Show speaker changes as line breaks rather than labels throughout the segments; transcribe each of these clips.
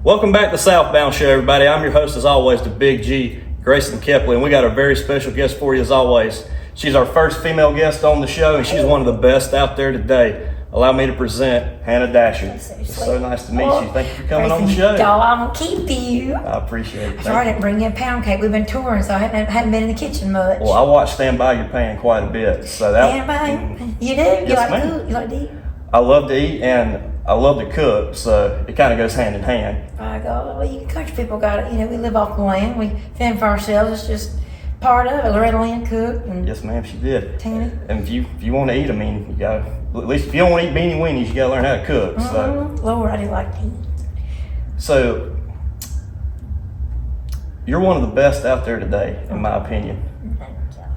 Welcome back to Southbound Show, everybody. I'm your host, as always, the Big G, Grayson Kepley, and we got a very special guest for you, as always. She's our first female guest on the show, and she's one of the best out there today. Allow me to present Hannah Dasher. It's so nice to meet you. Thank you for coming on the show.
Doll, I'm gonna keep you.
I appreciate it.
Sorry I didn't bring you a pound cake. We've been touring, so I hadn't been in the kitchen much.
Well, I watch Stand By Your Pan quite a bit. So that,
Stand By? You do? You
Yes,
like
ma'am.
to cook? You like to eat?
I love to eat and I love to cook, so it kind of goes hand in hand.
I go, well, you country people got it. You know, we live off the land. We fend for ourselves. It's just part of it. Loretta Lynn cooked. And
Yes, ma'am, she did.
Tanny.
And if you want to eat, I mean, you got to, at least if you don't want to eat beanie weenies, you got to learn how to cook. So.
Lord, I do like to eat.
So, you're one of the best out there today, in my opinion.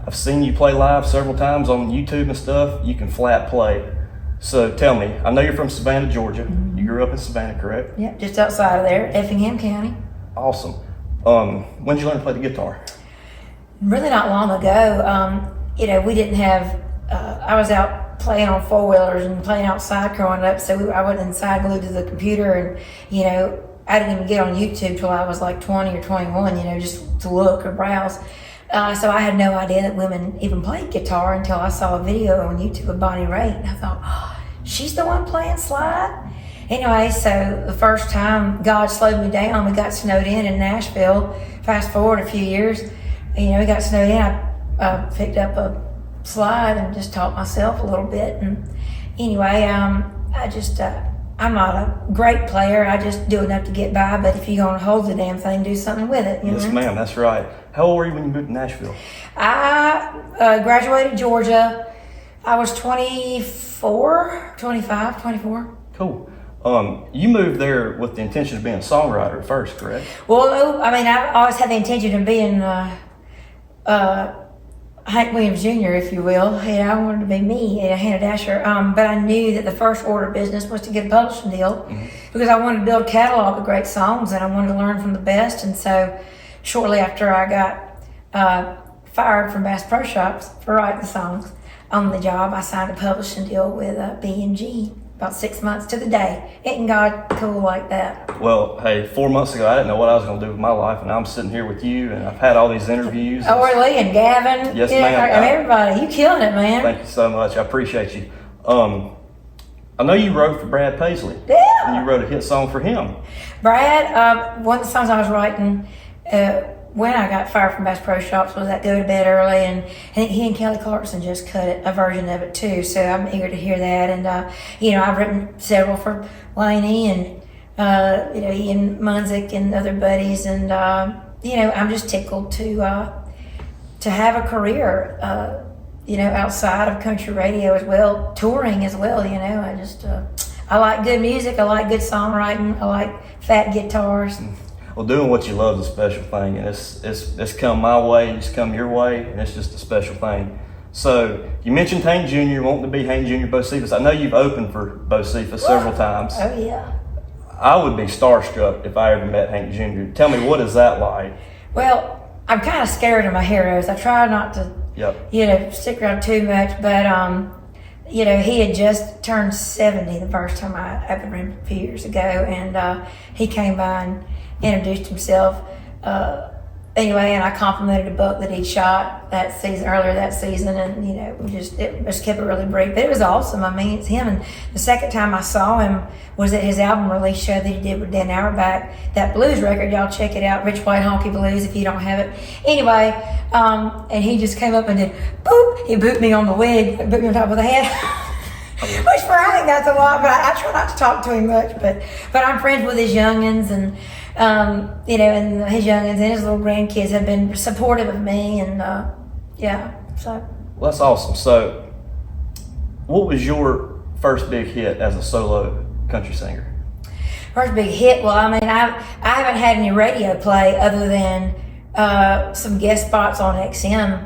I've seen you play live several times on YouTube and stuff. You can flat play. So tell me, I know you're from Savannah, Georgia. You grew up in Savannah, correct?
Yep, just outside of there, Effingham County.
Awesome. When did you learn to play the guitar?
Really not long ago. You know, we didn't have, I was out playing on four-wheelers and playing outside growing up, so I wasn't inside glued to the computer, and, you know, I didn't even get on YouTube till I was like 20 or 21, you know, just to look or browse. So I had no idea that women even played guitar until I saw a video on YouTube of Bonnie Raitt, and I thought, oh, she's the one playing slide? Anyway, so the first time God slowed me down, we got snowed in Nashville. Fast forward a few years, you know, we got snowed in. I picked up a slide and just taught myself a little bit. And anyway, I'm not a great player. I just do enough to get by. But if you're going to hold the damn thing, do something with it. You
Yes,
know?
ma'am, that's right. How old were you when you moved to Nashville?
I graduated Georgia. I was 24.
Cool. You moved there with the intention of being a songwriter at first, correct?
Well, no, I mean, I always had the intention of being Hank Williams Jr., if you will. I wanted to be me, Hannah Dasher. But I knew that the first order of business was to get a publishing deal because I wanted to build a catalog of great songs and I wanted to learn from the best. And so shortly after I got fired from Bass Pro Shops for writing songs on the job, I signed a publishing deal with B&G about 6 months to the day. Isn't God cool like that?
Well, hey, 4 months ago, I didn't know what I was going to do with my life, and I'm sitting here with you, and I've had all these interviews.
Orly and Gavin.
Yes,
yeah,
ma'am.
And everybody. You killing it, man.
Thank you so much. I appreciate you. I know you wrote for Brad Paisley.
Yeah.
And you wrote a hit song for him.
Brad, one of the songs I was writing when I got fired from Bass Pro Shops was that Go to Bed Early, and I think he and Kelly Clarkson just cut a version of it too, so I'm eager to hear that. And you know, I've written several for Laney and you know, Ian Munzik and other buddies, and you know, I'm just tickled to have a career you know, outside of country radio as well, touring as well. You know, I just I like good music, I like good songwriting, I like fat guitars.
Well, doing what you love is a special thing, and it's come my way, it's come your way, and it's just a special thing. So you mentioned Hank Jr., wanting to be Hank Jr. Bocephus. I know you've opened for Bocephus several times.
Oh yeah.
I would be starstruck if I ever met Hank Jr. Tell me, what is that like?
Well, I'm kind of scared of my heroes. I try not to, you know, stick around too much, but you know, he had just turned 70 the first time I opened him a few years ago, and he came by and introduced himself. Anyway, and I complimented a buck that he'd shot earlier that season, and you know, we just kept it really brief. But it was awesome. I mean, it's him. And the second time I saw him was at his album release show that he did with Dan Auerbach, that blues record. Y'all check it out, Rich White Honky Blues, if you don't have it. Anyway, and he just came up and did boop. He booped me on the wig, booped me on top of the head. Which for I think that's a lot, but I try not to talk to him much. But I'm friends with his youngins, and you know, and his youngins and his little grandkids have been supportive of me, and yeah. So. Well,
that's awesome. So, what was your first big hit as a solo country singer?
First big hit. Well, I mean, I haven't had any radio play other than some guest spots on XM.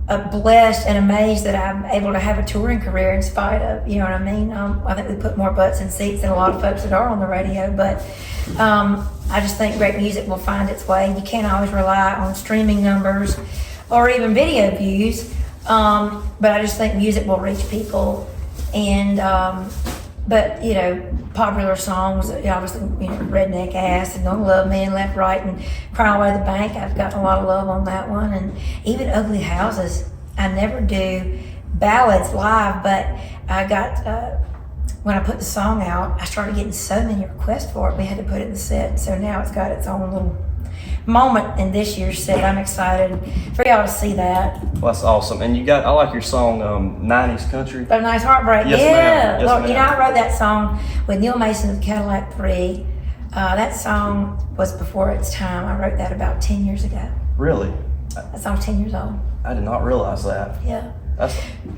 I'm blessed and amazed that I'm able to have a touring career in spite of, you know what I mean? I think we put more butts in seats than a lot of folks that are on the radio, but I just think great music will find its way. You can't always rely on streaming numbers or even video views, but I just think music will reach people, and but popular songs, obviously, Redneck Ass and Don't Love Me and Left, Right and Cry Away the Bank. I've gotten a lot of love on that one. And even Ugly Houses. I never do ballads live, but I got, when I put the song out, I started getting so many requests for it, we had to put it in the set. So now it's got its own little moment in this year's set. I'm excited for y'all to see that.
Well, that's awesome. And I like your song, 90s Country.
A Nice Heartbreak.
Yes,
yeah.
ma'am. Yes,
Look,
ma'am.
I wrote that song with Neil Mason of Cadillac 3. That song was before its time. I wrote that about 10 years ago.
Really?
That song's 10 years old.
I did not realize that.
Yeah.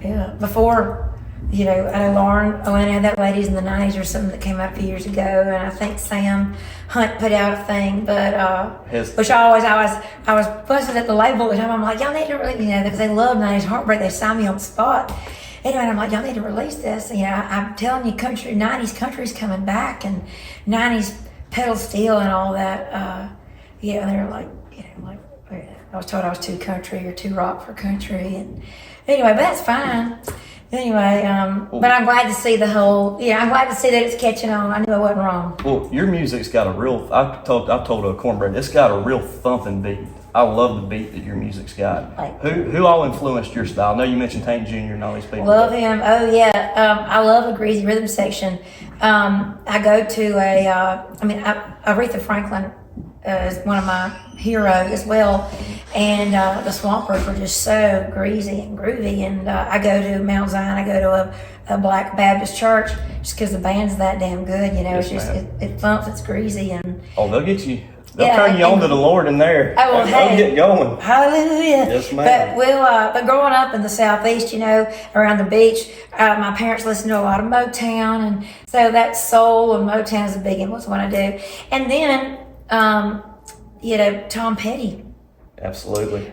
Yeah.
Before, I know Lauren Elena had that Ladies in the 90s or something that came out a few years ago, and I think Sam Hunt put out a thing, but which I was fussing at the label at the time. I'm like, y'all need to really, because they love 90s Heartbreak. They signed me on the spot. Anyway, I'm like, y'all need to release this. I'm telling you, 90s country's coming back, and 90s pedal steel and all that. And they're like, I was told I was too country or too rock for country, and anyway, but that's fine. Anyway, but I'm glad to see I'm glad to see that it's catching on. I knew I wasn't wrong.
Well, your music's got a real, I've told Cornbread, it's got a real thumping beat. I love the beat that your music's got. Who all influenced your style? I know you mentioned Tank Jr. and all these people.
Love him. Oh yeah. I love a greasy rhythm section. I go to Aretha Franklin is one of my heroes as well. And the Swampers were just so greasy and groovy. And I go to Mount Zion, I go to a Black Baptist church just because the band's that damn good.
Yes,
it's just, it thumps, it's greasy. And
they'll get you. They'll turn you on to the Lord in there.
Oh, well,
they'll get going.
Hallelujah.
Yes, ma'am.
But growing up in the Southeast, around the beach, my parents listened to a lot of Motown, and so that soul and Motown is a big influence what I do. And then, Tom Petty.
Absolutely.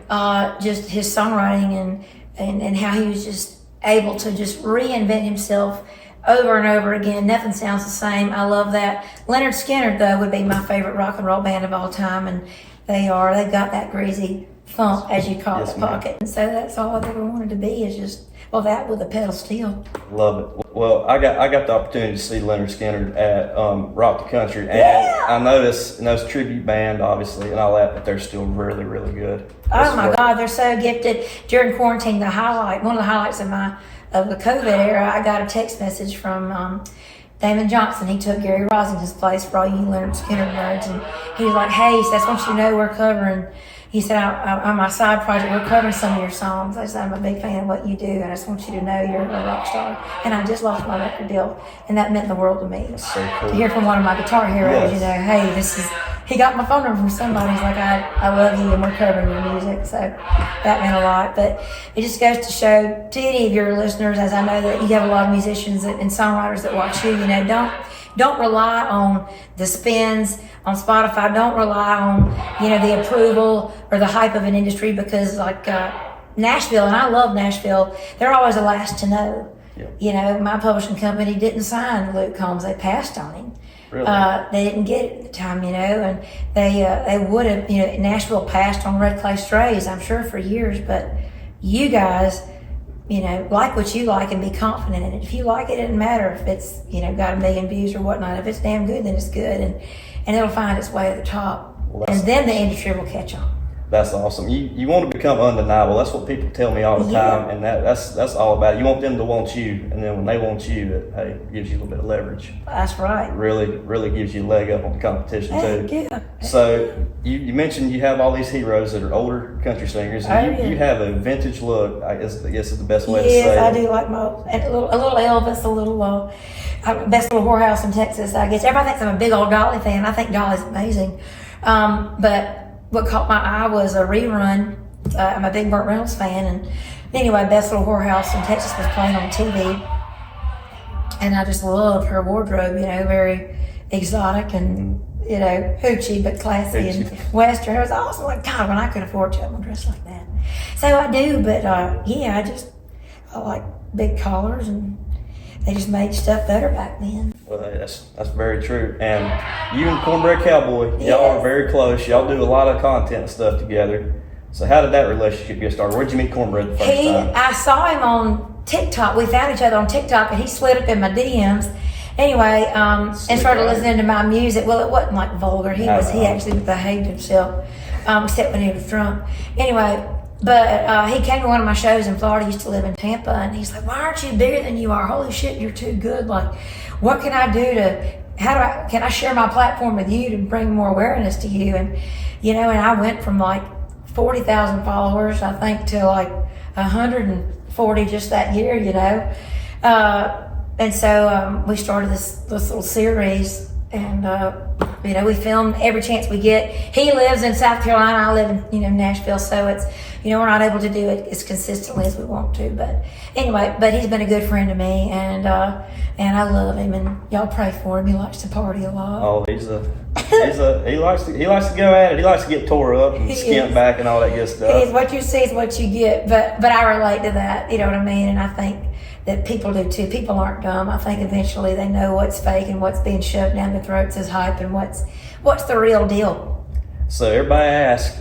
Just his songwriting and how he was just able to just reinvent himself over and over again. Nothing sounds the same. I love that. Leonard Skinner, though, would be my favorite rock and roll band of all time, and they've got that greasy thump, as you call it, pocket. And so that's all I've ever wanted to be, is just, that with a pedal steel.
Love it. Well, I got the opportunity to see Leonard Skinner at Rock the Country, and I noticed, and those tribute band, obviously, and all that, but they're still really, really good.
Oh my God, they're so gifted. During quarantine, one of the highlights of the COVID era, I got a text message from Damon Johnson. He took Gary Rosington's place for all you Leonard Skinner nerds, and he was like, "Hey," he says, "I want you to know we're covering." He said, on my side project, we're covering some of your songs. I said, "I'm a big fan of what you do, and I just want you to know you're a rock star." And I just lost my record deal, and that meant the world to me.
That's so cool.
To hear from one of my guitar heroes, hey, he got my phone number from somebody. He's like, I love you, and we're covering your music. So that meant a lot. But it just goes to show to any of your listeners, as I know that you have a lot of musicians and songwriters that watch you, don't rely on the spins on Spotify. Don't rely on, the approval or the hype of an industry, because Nashville, and I love Nashville, they're always the last to know.
Yep.
My publishing company didn't sign Luke Combs. They passed on him.
Really?
They didn't get it at the time, and they would have, Nashville passed on Red Clay Strays, I'm sure, for years, but you guys, like what you like and be confident in it. If you like it, it doesn't matter if it's, got 1 million views or whatnot. If it's damn good, then it's good, and it'll find its way to the top. And then the industry will catch on.
That's awesome. You want to become undeniable. That's what people tell me all the time, and that's all about it. You want them to want you, and then when they want you, it gives you a little bit of leverage.
That's right.
Really gives you a leg up on the competition too.
Yeah.
So you mentioned you have all these heroes that are older country singers, and you have a vintage look. I guess is the best way to say it.
Yes, I do like and a little Elvis, a little best little whorehouse in Texas. I guess everybody thinks I'm a big old Dolly fan. I think Dolly's amazing, but what caught my eye was a rerun. I'm a big Burt Reynolds fan, and anyway, Best Little Whorehouse in Texas was playing on TV, and I just loved her wardrobe. Very exotic and hoochie but classy and Western. It was awesome. Like, God, when I could afford to, I'm gonna dress like that. So I do, but I like big collars, and they just made stuff better back then.
Well, that's very true. And you and Cornbread Cowboi, y'all are very close. Y'all do a lot of content and stuff together. So how did that relationship get started? Where'd you meet Cornbread the first time?
I saw him on TikTok. We found each other on TikTok, and he slid up in my DMs. Anyway, and started listening to my music. Well, it wasn't like vulgar. He actually behaved himself, except when he was drunk. Anyway, but he came to one of my shows in Florida. He used to live in Tampa, and he's like, "Why aren't you bigger than you are? Holy shit, you're too good. Like, what can I do can I share my platform with you to bring more awareness to you?" And, and I went from like 40,000 followers, I think, to like 140 just that year, and so we started this little series, and we film every chance we get. He lives in South Carolina, I live in Nashville, so it's we're not able to do it as consistently as we want to, but anyway, he's been a good friend to me, and I love him, and y'all pray for him. He likes to party a lot.
Oh, he likes to go at it. He likes to get tore up and skimp back and all that good stuff.
What you see is what you get, but I relate to that, you know what I mean? And I think that people do too. People aren't dumb. I think eventually they know what's fake and what's being shoved down their throats as hype, and what's the real deal.
So everybody asks,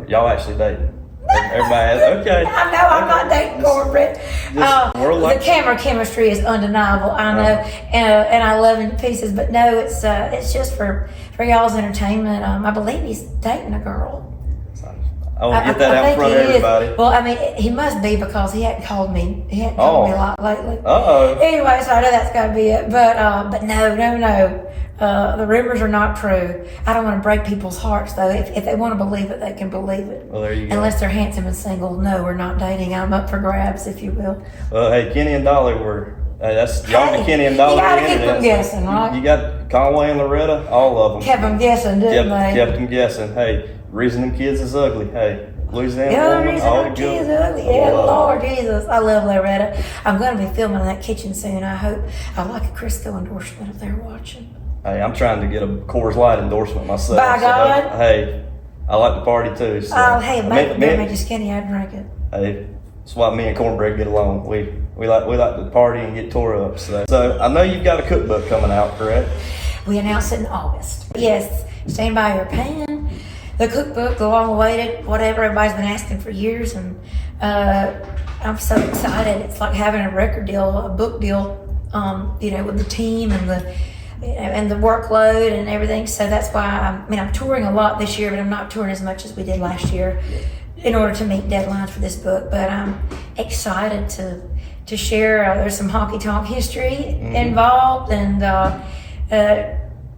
y'all actually dating? Everybody asks, okay.
I know I'm not dating Cornbread. The camera chemistry is undeniable. I know, and I love him to pieces. But no, it's just for y'all's entertainment. I believe he's dating a girl.
I want to get that out in front of everybody.
Well, I mean, he must be, because he hadn't called me. He hadn't called me a lot lately. Anyway, so I know that's got to be it. But no. The rumors are not true. I don't want to break people's hearts, though. If they want to believe it, they can believe it.
Well, there you go.
Unless they're handsome and single. No, we're not dating. I'm up for grabs, if you will.
Well, hey, Kenny and Dolly that's y'all the Kenny and Dolly.
You got to keep them guessing, right?
You got Conway and Loretta, all of them.
Kept them guessing, didn't they?
Kept them guessing. Hey, reason them kids is ugly. Hey, Louisiana woman, all the good.
Yeah, Lord Jesus. I love Loretta. I'm going to be filming in that kitchen soon. I like a Crisco endorsement if they're watching.
Hey, I'm trying to get a Coors Light endorsement myself.
By God.
Hey, I like to party too. So.
Hey, if it made you skinny, I'd drink it.
Hey, that's why me and Cornbread get along. We like to party and get tore up. So I know you've got a cookbook coming out, correct?
We announced it in August. Yes, stand by your pan. The cookbook, the long-awaited, whatever everybody's been asking for years, and I'm so excited. It's like having a record deal, a book deal, with the team and the workload and everything. So that's why I'm touring a lot this year, but I'm not touring as much as we did last year in order to meet deadlines for this book. But I'm excited to share. There's some honky tonk history involved, and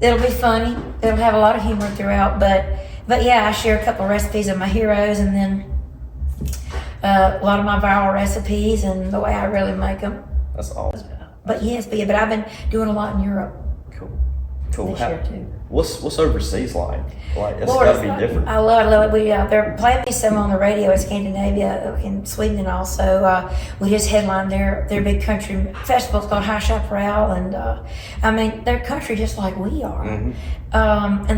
it'll be funny. It'll have a lot of humor throughout. But yeah, I share a couple of recipes of my heroes, and then a lot of my viral recipes and the way I really make them.
That's awesome.
But I've been doing a lot in Europe.
Cool.
This year too.
What's overseas like? It's got to be different.
I love it. They're playing me some on the radio in Scandinavia, in Sweden, and also we just headlined their big country festival. It's called High Chaparral, and their country just like we are, and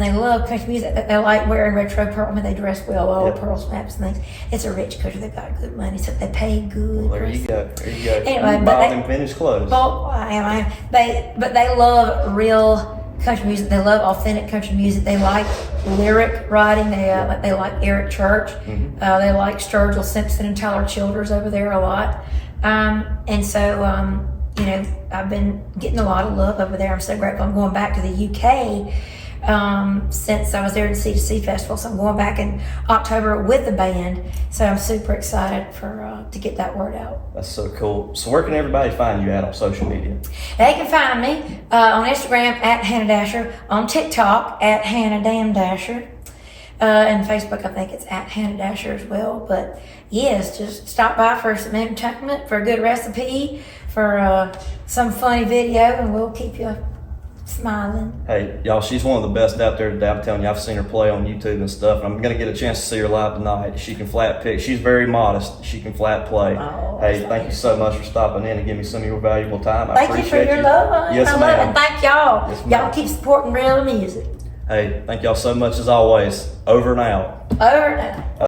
they love country music. They like wearing retro pearl. They dress well, all the pearl snaps and things. It's a rich country. They've got good money, so they pay good.
Well, there you go.
Anyway,
buy them finished clothes.
But they love real country music. They love authentic country music. They like lyric writing. They like Eric Church. They like Sturgill Simpson and Tyler Childers over there a lot. And so I've been getting a lot of love over there. I'm so grateful. I'm going back to the UK since I was there at the C2C Festival. So I'm going back in October with the band. So I'm super excited to get that word out.
That's so cool. So where can everybody find you at on social media?
They can find me on Instagram at Hannah Dasher, on TikTok at Hannah Damn Dasher, and Facebook I think it's at Hannah Dasher as well. But yes, just stop by for some entertainment, for a good recipe, for some funny video, and we'll keep you smiling.
Hey, y'all, she's one of the best out there today. I'm telling you, I've seen her play on YouTube and stuff. And I'm going to get a chance to see her live tonight. She can flat pick. She's very modest. She can flat play.
Oh,
hey, thank you so much for stopping in and giving me some of your valuable time.
I appreciate you for your love.
Yes,
I love it. And thank y'all.
Yes,
y'all keep supporting real music.
Hey, thank y'all so much as always. Over and out.
Over and out.